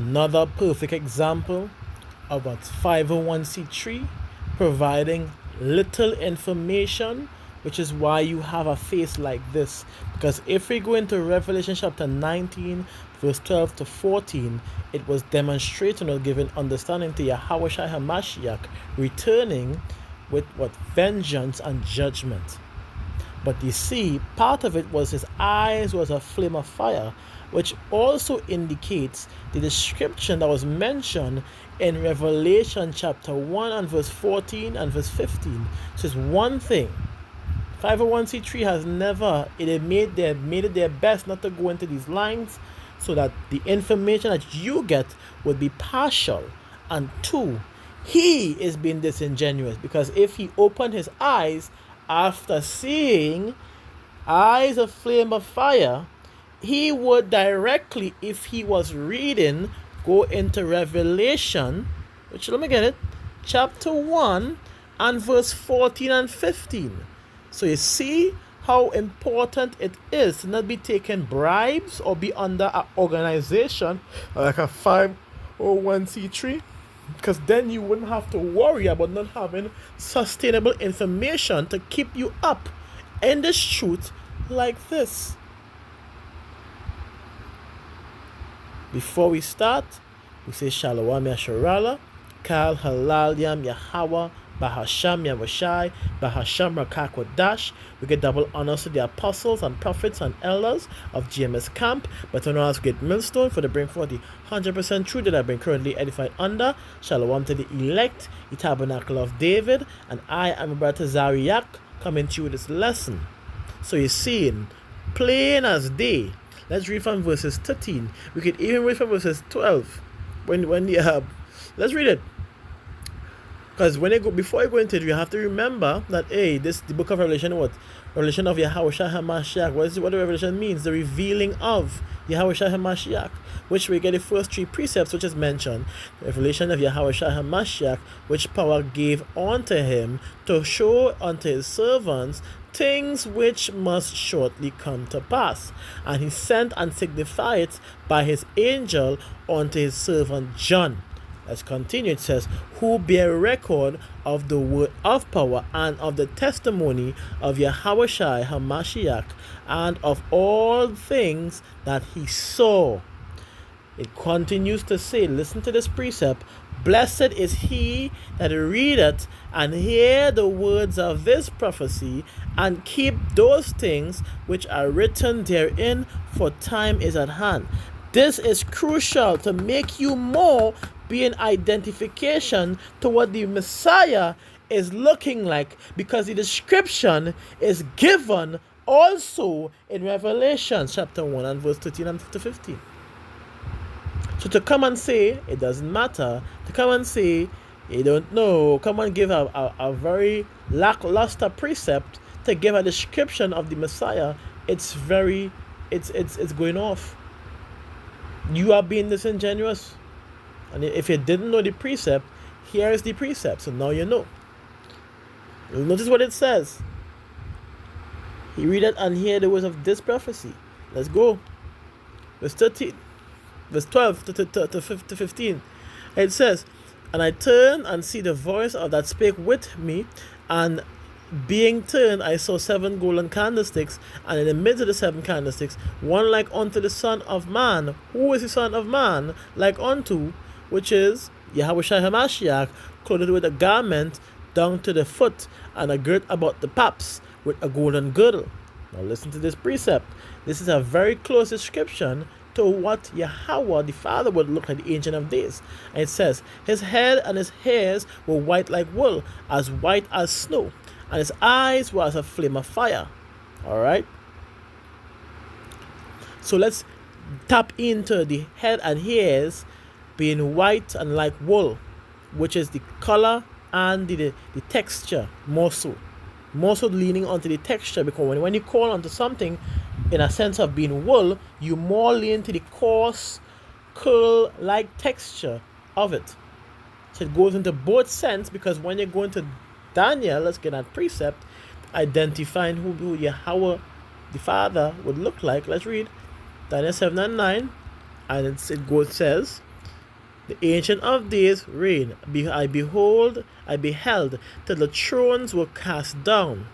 Another perfect example of a 501c3 providing little information, which is why you have a face like this. Because if we go into Revelation chapter 19, verse 12 to 14, it was demonstrating or giving understanding to Yahawashi HaMashiach returning with what? Vengeance and judgment. But you see, part of it was his eyes was a flame of fire, which also indicates the description that was mentioned in Revelation chapter 1 and verse 14 and verse 15. So it's one thing. 501c3 has never, they made it their best not to go into these lines so that the information that you get would be partial. And two, he is being disingenuous, because if he opened his eyes after seeing eyes of flame of fire, he would directly, if he was reading, go into Revelation, which, let me get it, chapter 1 and verse 14 and 15. So you see how important it is to not be taking bribes or be under an organization like a 501c3, because then you wouldn't have to worry about not having sustainable information to keep you up in this truth like this. Before we start, we say Shalom Yasharala, Kal Halal Yam Yahweh, Bahasham Yahawashi, Bahasham Rakakwadash. We get double honors to the apostles and prophets and elders of GMS Camp, but on us great millstone for the bring forth the 100% truth that I've been currently edified under. Shalom to the elect, the tabernacle of David, and I am a brother Zariak coming to you with this lesson. So you're seeing, plain as day. Let's read from verses 13. We could even read from verses 12. Let's read it. Because before I go into it, you have to remember that the book of Revelation, what? Revelation of Yahawashi HaMashiach. What the Revelation means? The revealing of Yahawashi HaMashiach, which we get the first three precepts which is mentioned. The revelation of Yahawashi HaMashiach, which power gave unto him to show unto his servants things which must shortly come to pass. And he sent and signified it by his angel unto his servant John. Let's continue. It says, who bear record of the word of power and of the testimony of Yahawashi HaMashiach and of all things that he saw. It continues to say, listen to this precept, blessed is he that readeth and hear the words of this prophecy and keep those things which are written therein, for time is at hand. This is crucial to make you more be an identification to what the Messiah is looking like, because the description is given also in Revelation chapter 1 and verse 13 and 15. So to come and say it doesn't matter, to come and say you don't know, come and give a very lackluster precept to give a description of the Messiah, it's going off. You are being disingenuous. And if you didn't know the precept, here is the precept. So now you know. Notice what it says. He read it and hear the words of this prophecy. Let's go. Verse 13. Verse 12 to 15. It says, and I turned and see the voice of that spake with me, and being turned, I saw 7 golden candlesticks, and in the midst of the 7 candlesticks, one like unto the Son of Man. Who is the Son of Man? Like unto, which is Yahawashi HaMashiach, clothed with a garment down to the foot, and a girt about the paps with a golden girdle. Now listen to this precept. This is a very close description to what Yahweh the Father would look like, the Ancient of Days. And it says, his head and his hairs were white like wool, as white as snow, and his eyes were as a flame of fire. Alright? So let's tap into the head and hairs being white and like wool, which is the color and the texture, more so leaning onto the texture, because when you call onto something in a sense of being wool, you more lean to the coarse curl like texture of it. So it goes into both sense, because when you go into Daniel, let's get that precept identifying who Yahweh the Father would look like. Let's read Daniel 7 and 9, and it says, The Ancient of Days reign. I beheld till the thrones were cast down,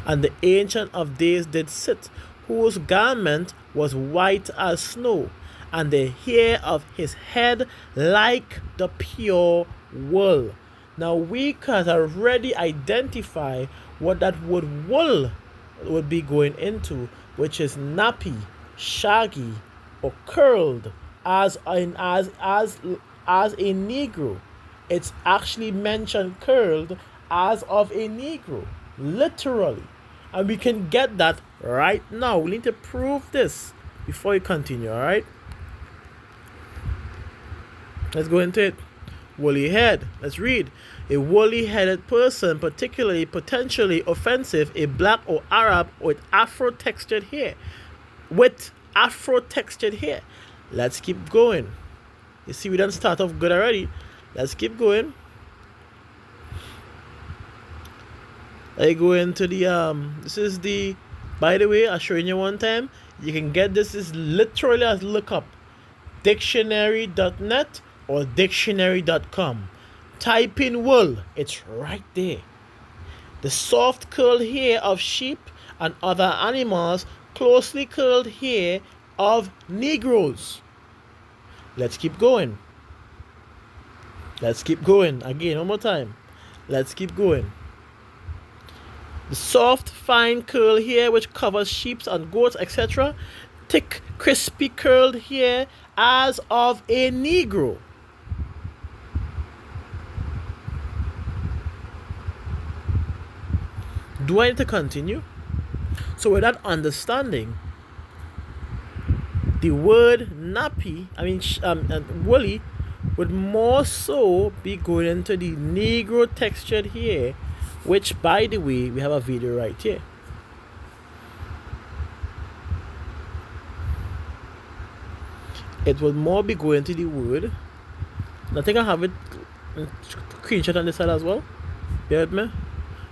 and the Ancient of Days did sit, whose garment was white as snow, and the hair of his head like the pure wool. Now we can already identify what that word wool would be going into, which is nappy, shaggy, or curled, as a Negro. It's actually mentioned curled as of a Negro, literally. And we can get that right now. We need to prove this before we continue, alright? Let's go into it. Woolly head. Let's read. A woolly-headed person, potentially offensive, a black or Arab with Afro-textured hair. Let's keep going. You see, we done start off good already. Let's keep going. I go into the this is the, by the way, I'll show you one time. You can get this is literally as look up dictionary.net or dictionary.com. Type in wool, it's right there. The soft curled hair of sheep and other animals, closely curled hair of Negroes. Let's keep going. Again, one more time. Let's keep going. The soft, fine curl hair which covers sheep and goats, etc. Thick, crispy curled hair as of a Negro. Do I need to continue? So with that understanding, the word nappy, woolly, would more so be going into the Negro textured hair, which, by the way, we have a video right here. It will more be going to the word. I think I have it screenshot on this side as well. Bear with me.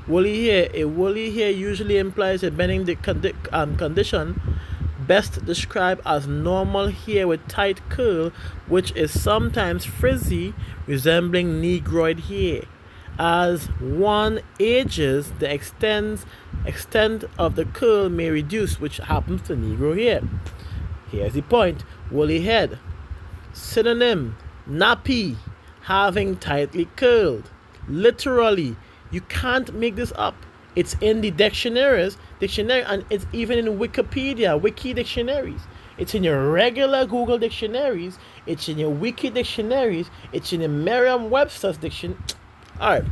Woolly hair. A woolly hair usually implies a bending condition, best described as normal hair with tight curl, which is sometimes frizzy, resembling Negroid hair. As one ages, the extent of the curl may reduce, which happens to Negro hair. Here's the point. Woolly head. Synonym: nappy, having tightly curled. Literally, you can't make this up. It's in the dictionary, and it's even in Wikipedia, wiki dictionaries. It's in your regular Google dictionaries. It's in your wiki dictionaries. It's in the Merriam-Webster's dictionary. Alright.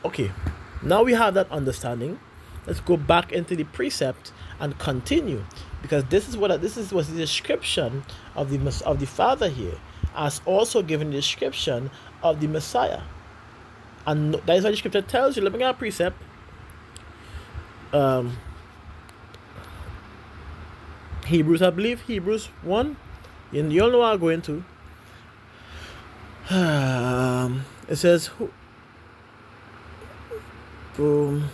Okay. Now we have that understanding. Let's go back into the precept and continue, because this was the description of the Father here, as also given the description of the Messiah. And that is what the scripture tells you. Let me get a precept. Hebrews, I believe. Hebrews 1. You all know what I'm going to. It says, boom.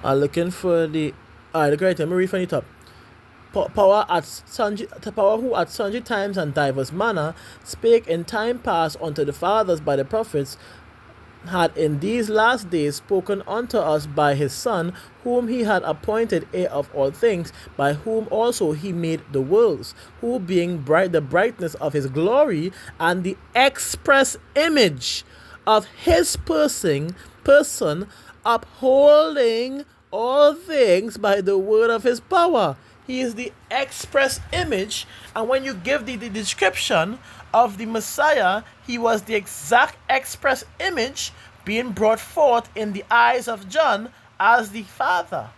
I'm looking for the. Alright, look right here. Let me read from the top. Power who at sundry times and divers manner spake in time past unto the fathers by the prophets, had in these last days spoken unto us by his Son, whom he had appointed heir of all things, by whom also he made the worlds, who being the brightness of his glory and the express image of his person, upholding all things by the word of his power. He is the express image, and when you give the description of the Messiah, he was the exact express image being brought forth in the eyes of John as the Father.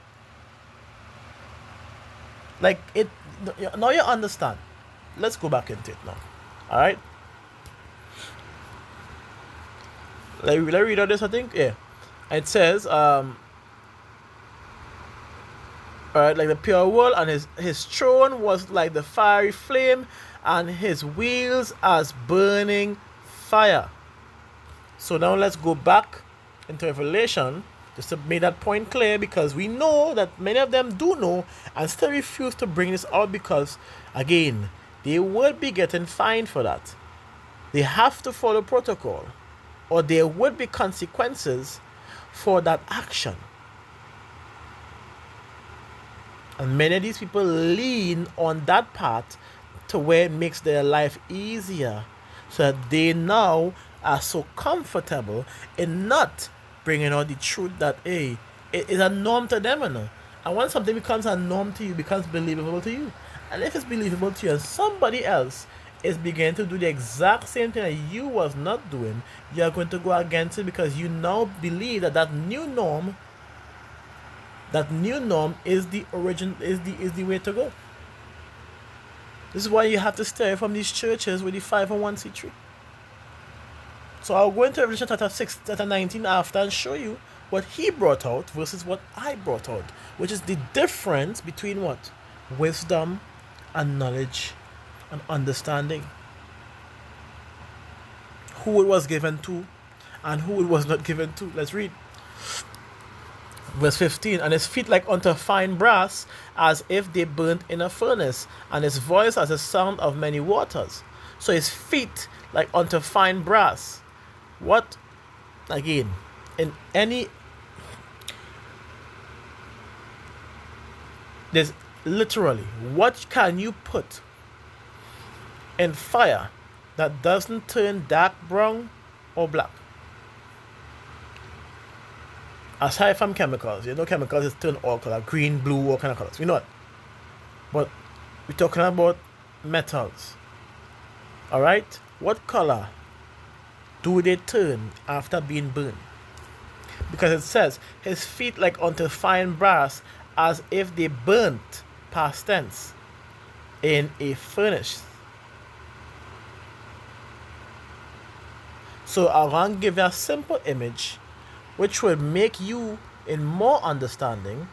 Like it. Now you understand. Let's go back into it now. All right. Let me read out this. I think it says alright, like the pure wool, and his throne was like the fiery flame, and his wheels as burning fire. So now let's go back into Revelation Just to make that point clear, because we know that many of them do know and still refuse to bring this out because, again, they would be getting fined for that. They have to follow protocol, or there would be consequences for that action. And many of these people lean on that part to where it makes their life easier, so that they now are so comfortable in not bringing out the truth that, hey, it is a norm to them. And when something becomes a norm to you, it becomes believable to you. And if it's believable to you and somebody else is beginning to do the exact same thing that you was not doing, you are going to go against it because you now believe that that new norm is the origin, is the way to go. This is why you have to stay away from these churches with the 501c3. So I'll go into Revelation chapter 6, chapter 19 after and show you what he brought out versus what I brought out, which is the difference between what? Wisdom and knowledge and understanding. Who it was given to and who it was not given to. Let's read. Verse 15, and his feet like unto fine brass, as if they burnt in a furnace, and his voice as the sound of many waters. So his feet like unto fine brass. What? Again, in any... There's literally, what can you put in fire that doesn't turn dark brown or black? Aside from chemicals, chemicals is turn all color, green, blue, all kind of colors. We know it. But we're talking about metals. Alright? What color do they turn after being burned? Because it says, his feet like unto fine brass, as if they burnt, past tense, in a furnace. So I'm going to give you a simple image which will make you in more understanding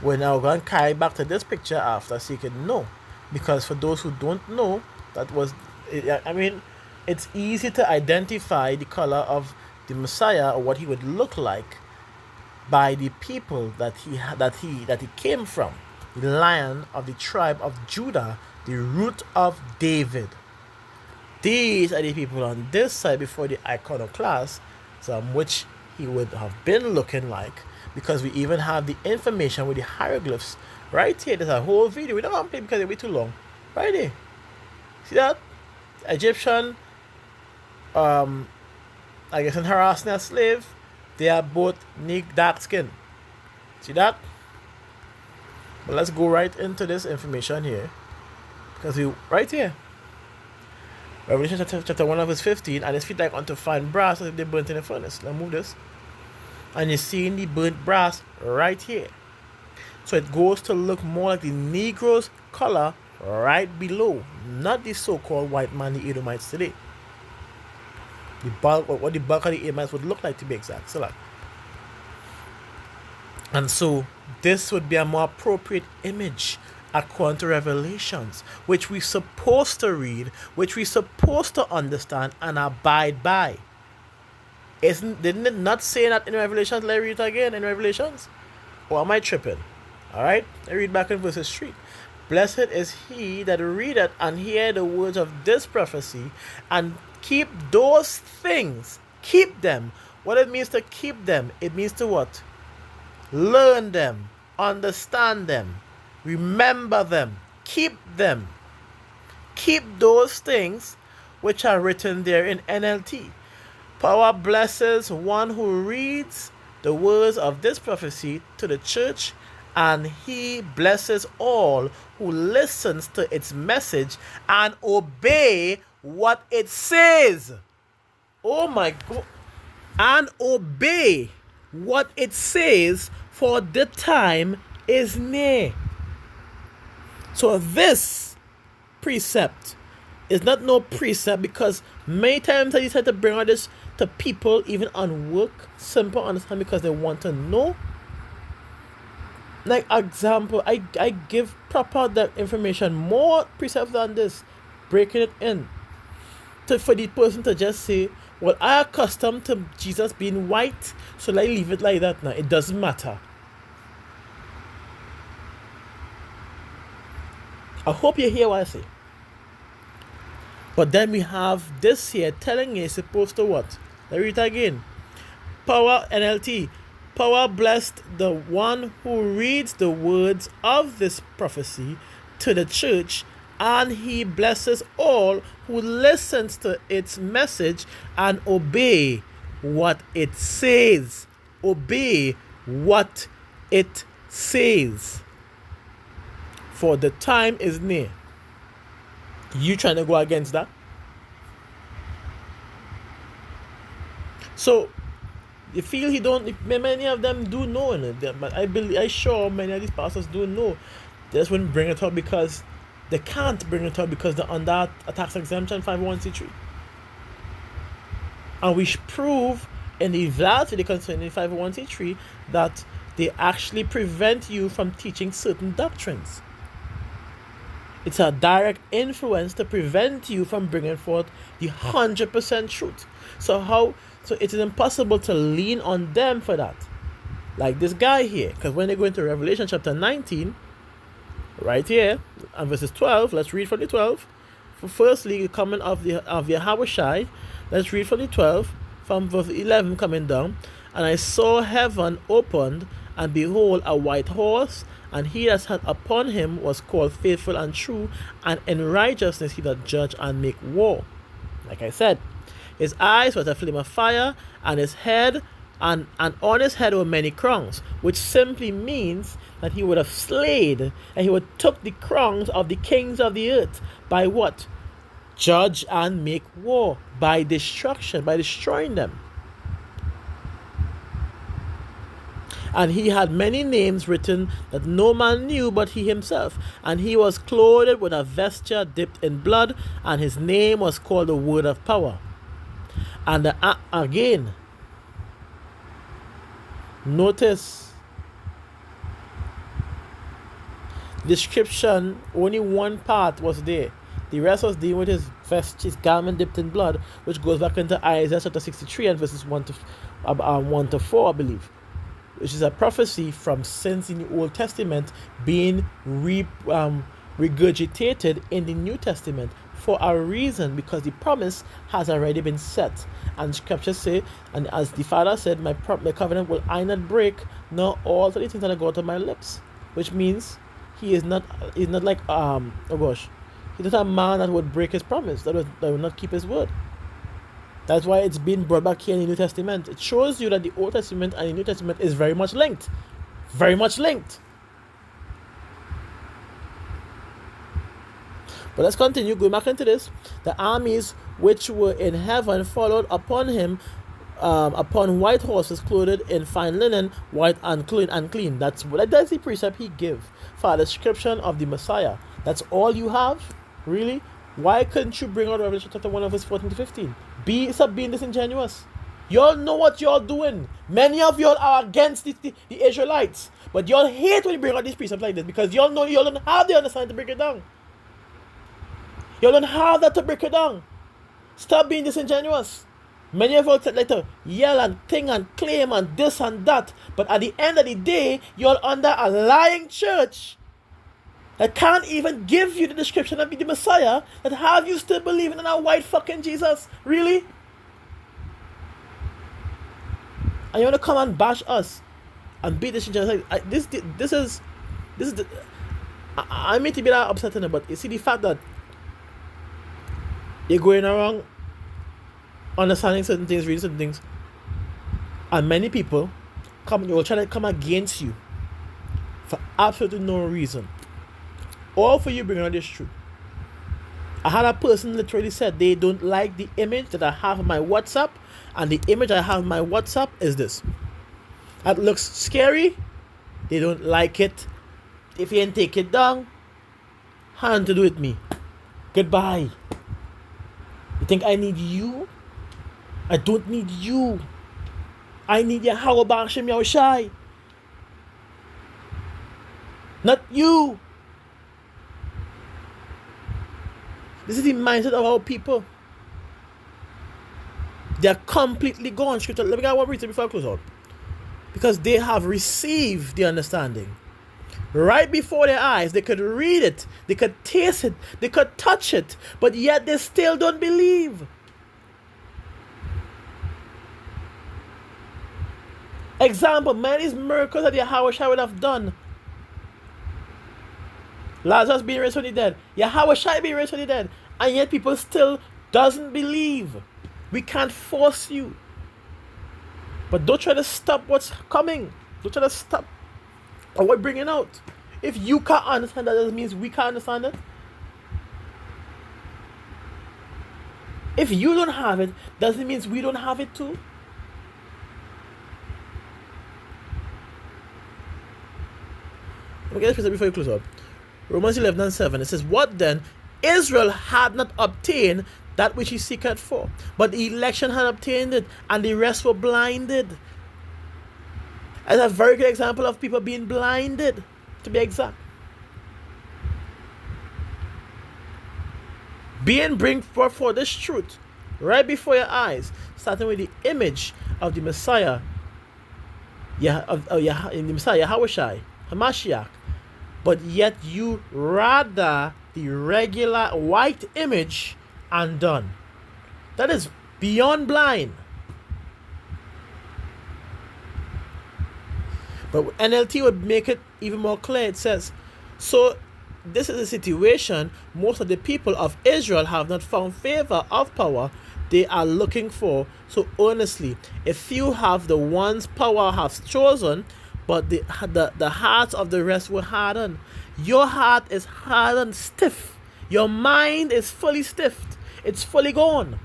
when I'm going to carry back to this picture after, so you can know. Because for those who don't know, it's easy to identify the color of the Messiah or what he would look like by the people that he came from. The Lion of the tribe of Judah, the root of David. These are the people on this side before the iconoclast, which he would have been looking like, because we even have the information with the hieroglyphs right here. There's a whole video. We don't want to play because it'll be too long. Right there. See that? Egyptian, I guess, in harassing a slave, they are both dark skin. See that? But let's go right into this information here, because right here, Revelation chapter 1 verse 15, and his feet like unto fine brass, as if they burnt in a furnace. Now move this. And you're seeing the burnt brass right here. So it goes to look more like the Negro's color right below, not the so-called white man, the Edomites today. What the bulk of the Edomites would look like, to be exact. And so this would be a more appropriate image according to Revelations, which we're supposed to read, which we're supposed to understand and abide by. Didn't it not say that in Revelations? Let me read it again in Revelations. Or am I tripping? Alright, I read back in verses 3. Blessed is he that readeth and hear the words of this prophecy, and keep those things. Keep them. What it means to keep them? It means to what? Learn them. Understand them. Remember them. Keep them. Keep those things which are written there in NLT. Power blesses one who reads the words of this prophecy to the church, and he blesses all who listens to its message and obey what it says. Oh my God. And obey what it says, for the time is near. So this precept is not no precept, because many times I decide to bring out this to people, even on work, simple understand, because they want to know. Like example, I give proper that information, more precepts than this, breaking it in, for the person to just say, Well, I accustomed to Jesus being white, so I leave it like that now. It doesn't matter. I hope you hear what I say. But then we have this here telling you it's supposed to what? Let me read it again. Power NLT. Power blessed the one who reads the words of this prophecy to the church, and he blesses all who listens to its message and obey what it says. Obey what it says. For the time is near. You trying to go against that? So you feel he don't? Many of them do know, but I sure many of these pastors do know. They just wouldn't bring it up because they can't bring it up because they're under a tax exemption 501c3. And we prove in the validity concerning 501c3 that they actually prevent you from teaching certain doctrines. It's a direct influence to prevent you from bringing forth the 100% truth. So it is impossible to lean on them for that. Like this guy here, because when they go into Revelation chapter 19, right here, and verses 12, let's read from the 12. Firstly, the comment of Yahawashi, let's read from the 12, from verse 11 coming down. And I saw heaven opened, and behold, a white horse, and he that sat upon him was called Faithful and True, and in righteousness he doth judge and make war. Like I said, his eyes were a flame of fire, and his head, and on his head were many crowns, which simply means that he would have slayed, and he would took the crowns of the kings of the earth by what? Judge and make war, by destruction, by destroying them. And he had many names written that no man knew but he himself. And he was clothed with a vesture dipped in blood, and his name was called the Word of Power. And again, notice description, only one part was there. The rest was dealing with his garment dipped in blood, which goes back into Isaiah chapter 63 and verses 1 to 4, I believe, which is a prophecy from sins in the Old Testament being regurgitated in the New Testament for a reason, because the promise has already been set. And scriptures say, and as the Father said, my covenant will I not break, nor alter the things that I go to my lips. Which means he's not like he's not a man that would break his promise, that would not keep his word. That's why it's been brought back here in the New Testament. It shows you that the Old Testament and the New Testament is very much linked. Very much linked. But let's continue. Going back into this. The armies which were in heaven followed upon him, upon white horses clothed in fine linen, white and clean. That's the precept he gave for a description of the Messiah. That's all you have? Really? Why couldn't you bring out Revelation chapter 1 verse 14 to 15? Stop being disingenuous. Y'all know what y'all doing. Many of y'all are against the Israelites. But y'all hate when you bring out these precepts like this, because y'all know y'all don't have the understanding to break it down. Y'all don't have that to break it down. Stop being disingenuous. Many of y'all like to yell and think and claim and this and that. But at the end of the day, y'all under a lying church that can't even give you the description of the Messiah, that have you still believing in a white fucking Jesus? Really? And you want to come and bash us and beat this Jesus? This is I may be that upsetting, but you see the fact that you're going around understanding certain things, reading certain things, and many people will try to come against you for absolutely no reason. All for you bringing on this truth. I had a person literally said they don't like the image that I have on my WhatsApp, and the image I have on my WhatsApp is this. That looks scary. They don't like it. If you ain't take it down, hand to do with me. Goodbye. You think I need you? I don't need you. I need Yahawashi, not you. This is the mindset of our people. They are completely gone. Scripture. Let me get one reason before I close out. Because they have received the understanding. Right before their eyes, they could read it, they could taste it, they could touch it, but yet they still don't believe. Example, many of these miracles that Yahawashi would have done. Lazarus being raised from the dead, Yahawashi being raised from the dead, and yet people still doesn't believe. We can't force you. But don't try to stop what's coming. Don't try to stop what we're bringing out. If you can't understand that, doesn't mean we can't understand it. If you don't have it, doesn't mean we don't have it too. Okay, let's before you close up. Romans 11:7. It says, "What then? Israel had not obtained that which he seeketh for, but the election had obtained it, and the rest were blinded." As a very good example of people being blinded, to be exact. Being bring forth for this truth right before your eyes, starting with the image of the Messiah, the Messiah, Yahawashi, Hamashiach, but yet you rather the regular white image and done. That is beyond blind. But NLT would make it even more clear. It says, "So this is a situation most of the people of Israel have not found favor of power they are looking for so earnestly. If you have the ones power has chosen, but the hearts of the rest were hardened." Your heart is hardened, stiff. Your mind is fully stiffed. It's fully gone.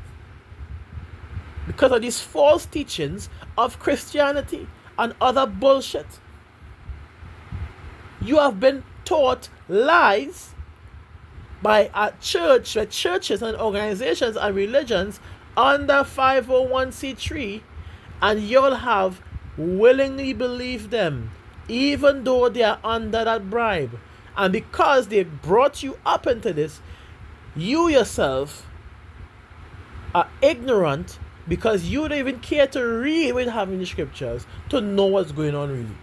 Because of these false teachings of Christianity and other bullshit. You have been taught lies by a church, by churches and organizations and religions under 501c3, and you'll have willingly believed them, even though they are under that bribe. And because they brought you up into this, you yourself are ignorant, because you don't even care to read with having the scriptures to know what's going on really.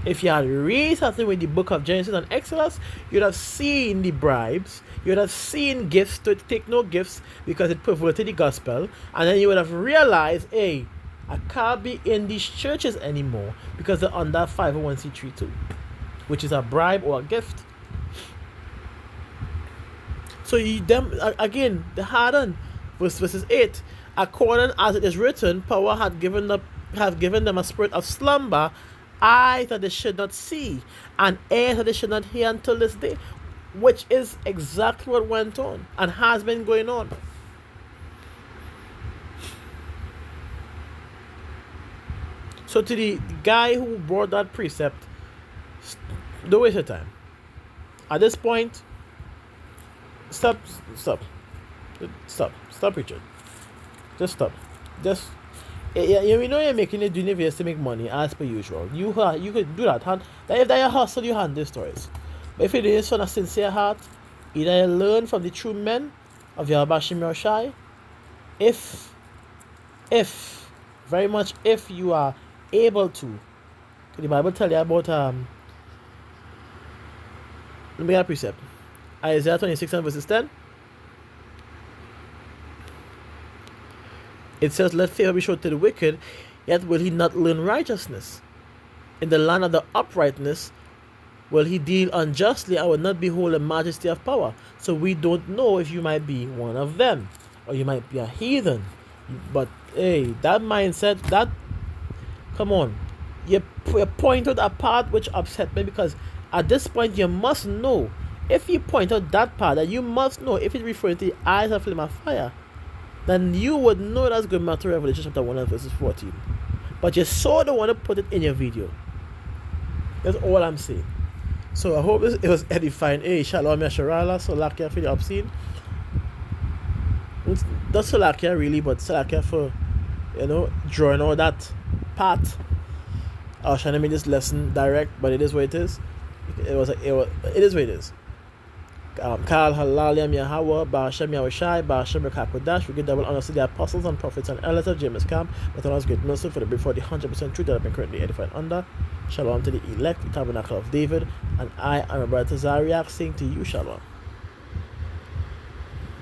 If you had read something with the book of Genesis and Exodus, you'd have seen the bribes, you'd have seen gifts to take no gifts because it perverted the gospel, and then you would have realized, hey, I can't be in these churches anymore because they're under 501c3 too, which is a bribe or a gift. So again, the hardened, verses 8, "According as it is written, power had given them a spirit of slumber, eyes that they should not see, and ears that they should not hear until this day," which is exactly what went on and has been going on. So to the guy who brought that precept, don't waste your time. At this point, stop, Richard. Just stop. You know you're making it doing it to make money as per usual. You could do that. If that's your hustle, you handle stories. But if you do this from a sincere heart, either you learn from the true men of Yahawashi Yahawashi, if very much if you are able to. The Bible tell you about let me get a precept. Isaiah 26 and verses 10. It says, "Let favor be shown to the wicked, yet will he not learn righteousness. In the land of the uprightness will he deal unjustly, and will not behold the majesty of power." So we don't know if you might be one of them, or you might be a heathen. But hey, that mindset, come on. You point out a part which upset me, because at this point you must know. If you point out that part, that you must know, if it's referring to the eyes of flame of fire, then you would know that's going back to Revelation chapter 1 and verses 14. But you sort of want to put it in your video. That's all I'm saying. So I hope it was edifying. Hey, Shalom Yasharala, Salakia for the obscene. It's not Salakia really, but Salakia for, drawing all that part. I was trying to make this lesson direct, but it is what it is. It is what it is. Kal Halal Yam Yahweh, Bahashem Yahawashi, Bahashem Rakakwadash. We give double honors to the apostles and prophets and elders of James Camp, with honors great mercy for the before the 100% truth that have been currently edified under. Shalom to the elect, the tabernacle of David, and I am a brother Zariak saying to you, Shalom.